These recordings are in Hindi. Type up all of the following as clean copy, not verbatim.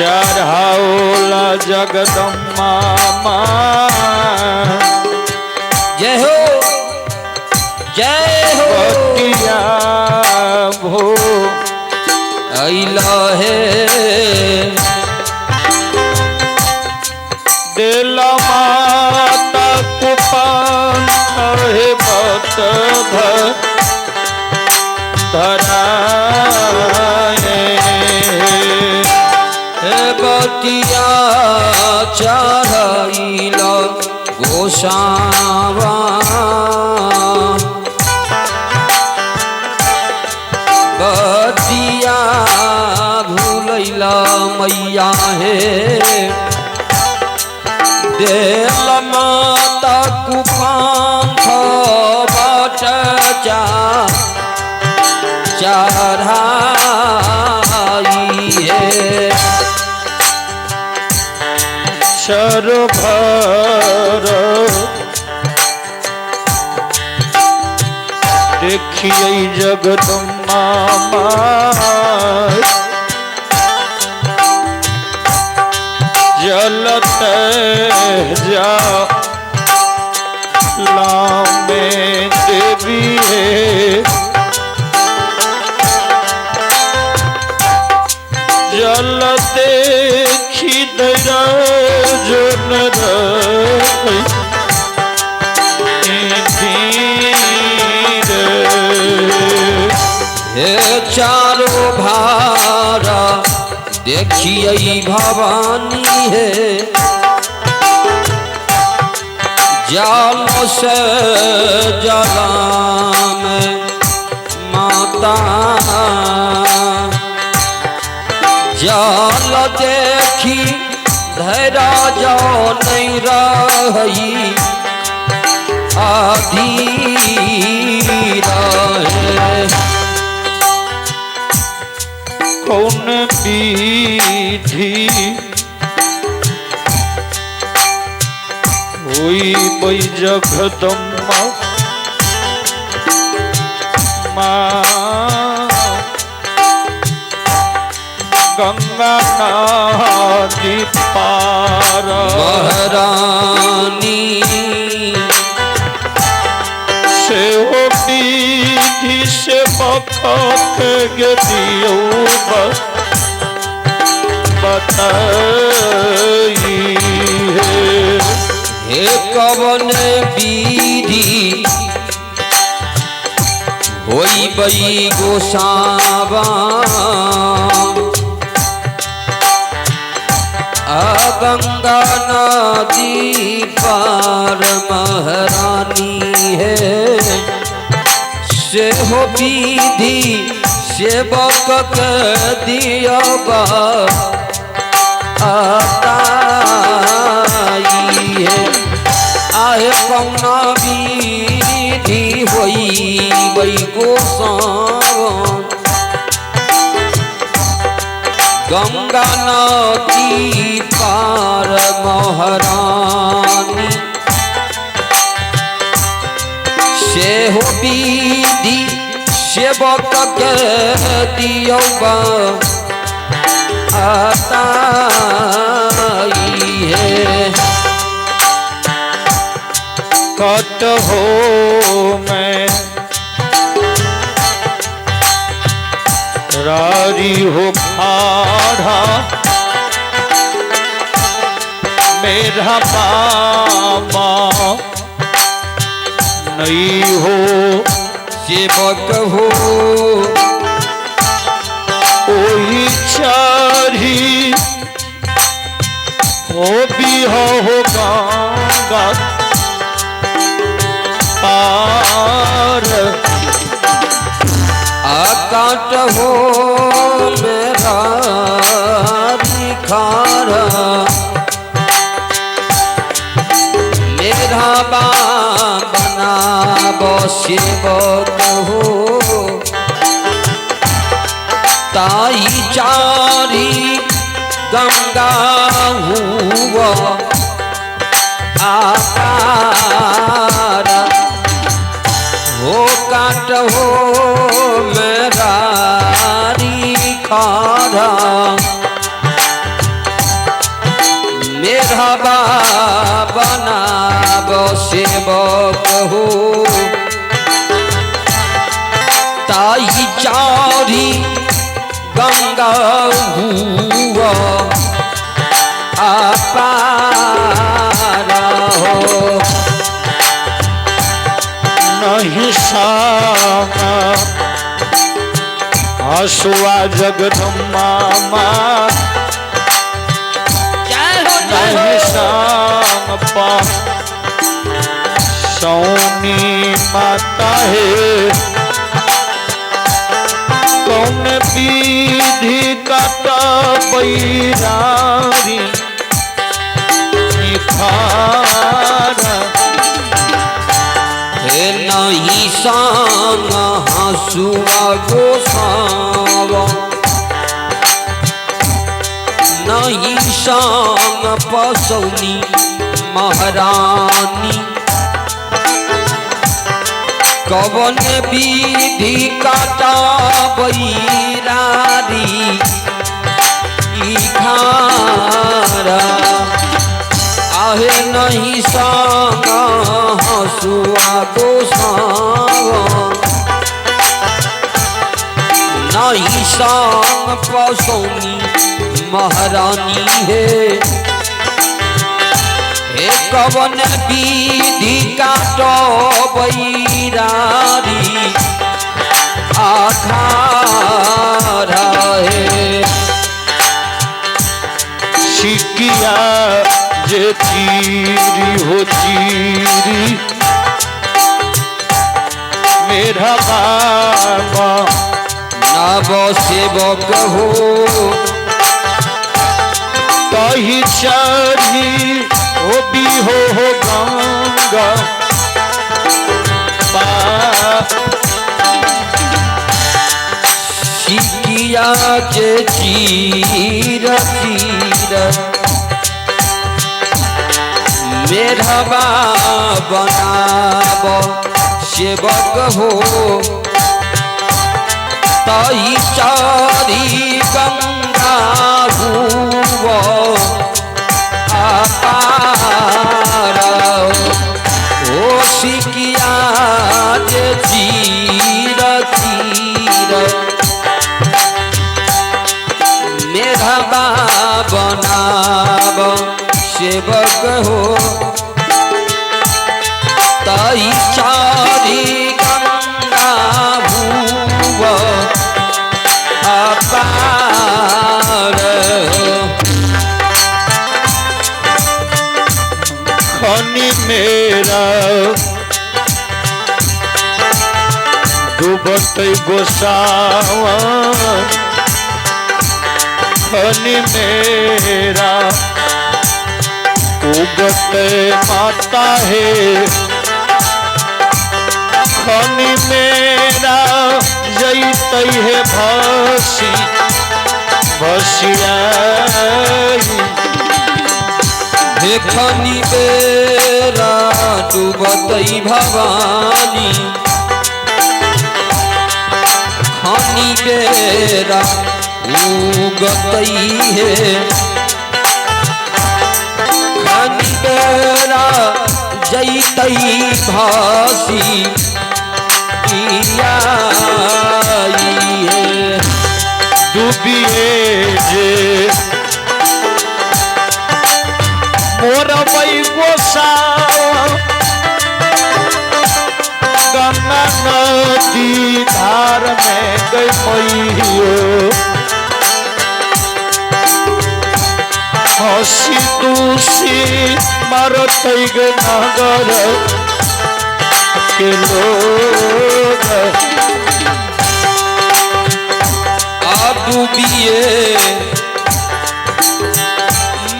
चढ़ाओला जगदम्मा जय हो बटिया भो अइला है देला माता कुपान है बत धराए बटिया चढ़ाइला गोसावा बटिया भूलैला मैया है देल माता कुपांथ बट चढ़ाई है शर भर देखिए जगदम्मा जलत जा लामे देवी है जल देखी दया जन हे चारों भारा देखिए भवानी है जाल से जला में माता जाल देखी धैरा जाओ नहीं रही आधी रहे कौन विधि हुई बई जगदम्मा गंगा नदी पार महारानी से हो विधि से बखत गदियो बताई है हे कवन विधि होई बई गोसावा गंगा नदी पार महारानी है से हो विधि सेवक के दिया बताई है आहे कौना विधि होई बई गोसावन गंगा नदी पार महारानी से हो विधि सेवक के दियो बताई है कट हो मैं रारी हो खाड़ा मेरा मामा नहीं हो सेवक हो ओही चारी हो भी हो गंगा पार आकाट हो मेरा भिखारा मेरा बना सेवक हो ताई चारी गंगा हुआ आकार हो काट हो मेरा खारा मेरा बना सेवक हो ताई चारी गंगा हुआ अपारा हो नहीं सामा आसुआ जगदम्बा माँ नहीं साम पा सौनी माता है कौन विधि काटा बैरारी निखारा हे नहीं संग हसुआ गोसावा नहीं संग पसौनी महारानी कवन विधि काटा बैरारी खारा आहे नहीं संग हसुआ गोसावा नहीं संग पसौनी महारानी है हे कवन विधि काटो बैरारी आखारा है सिकिया जे चीरी हो चीरी मेरा बाबा नव सेवक हो कही चढ़ी हो भी हो गंगा सिकिया के चीर चीर मेरा बनाब सेवक हो तई चारी गंगा हुआ अपारा ओ सिकिया जे चीर चीर मेरा बनाब सेवक हो तई चारी गंगा हुआ अपार खनी मेरा डूबत गोसावन खनी मेरा उगत माता है खनी मेरा जैत है भसी भसिया देखनी बेरा डूबतई भवानी खनी बेरा उगतई है खनी बेरा जैतई भासी डूबिए जे मोर बई गोसा गंगा नदी धार में गई मैयो हसी दूसी मरत नगर के लोग डूबिए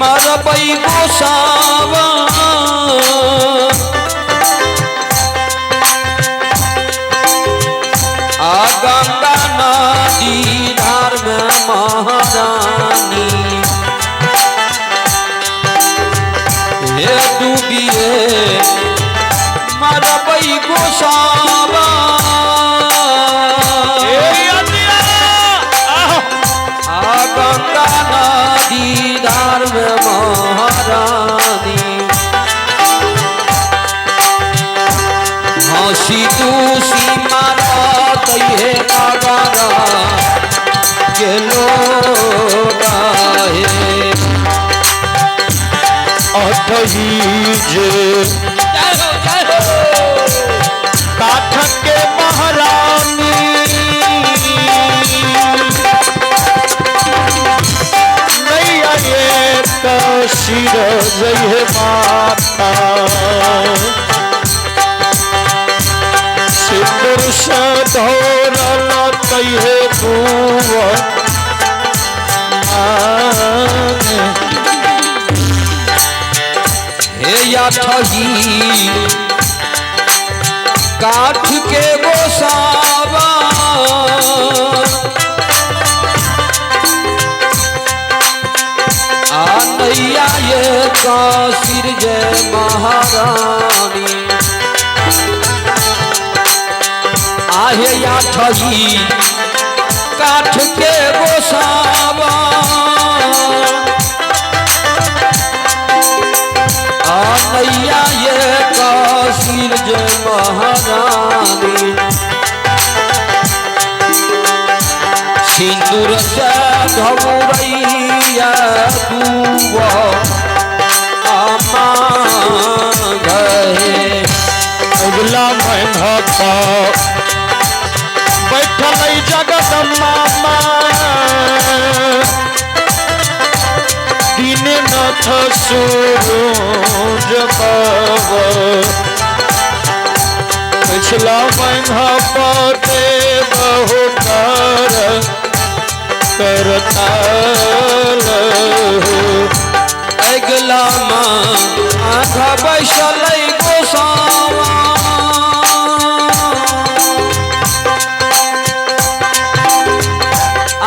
मरबई गोसावा गंगा नदी धार में महारानी हे डूबिए मरबई गोसावा खुशी मारा तैहे नगारा के लोग आए। अतही जे जय हो काठ के महारानी नैया एक सिर जय माता सिंदूर से धोरल तैहे भुवन हे या ठगी काठ के गोसावा आ नैया ये का सिर जय महारानी आहे या ठगी काठ के गोसावा आ नैया ये का सिर जय महारानी सिंदूर से घबरैया दूब आमा गए। अगला महीना बैठल जगदम्मा दीननाथ सूरज बाबा पिछला महीना पते बहुकार करताल अगला आधा बैसल गोसावा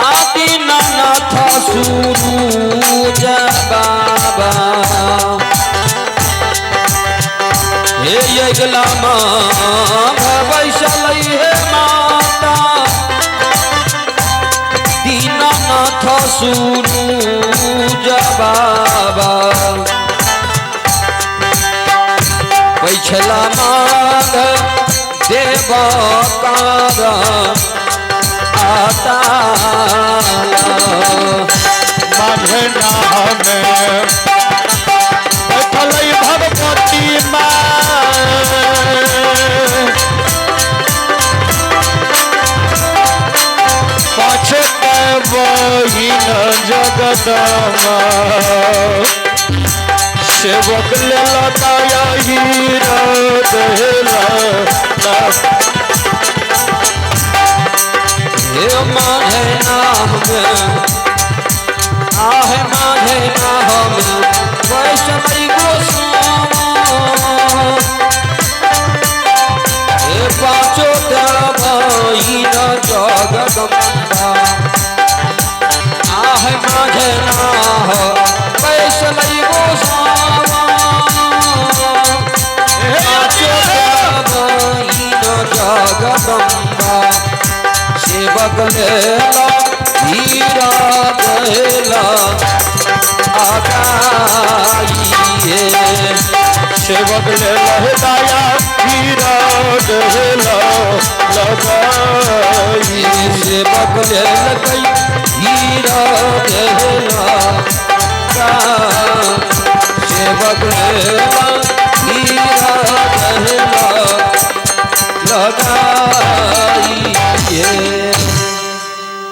आदि नाथ सूरज बाबा हे अगला बैसल हे माता दीनानाथ सूरज बाबा पैछला मांग देवकार आता माझे नाम बैठल भगवती पाछे बहिन जगदम्मा सेवक ले लताया हीरा देला हे माधे नाम आहे माधे नाम वैष्णवी गोस्वामा हे पांचों देवहीन जगदम्बा आहे माधे नाम वैष्णवी गोस्वामा पांचों देवहीन जगदम्बा सेवक लेला हीरा देला आगाइए। सेवक ले लहदाया हीरा देला लगाई सेवक ले लगई हीरा देला सेवक लेला हीरा देला लगा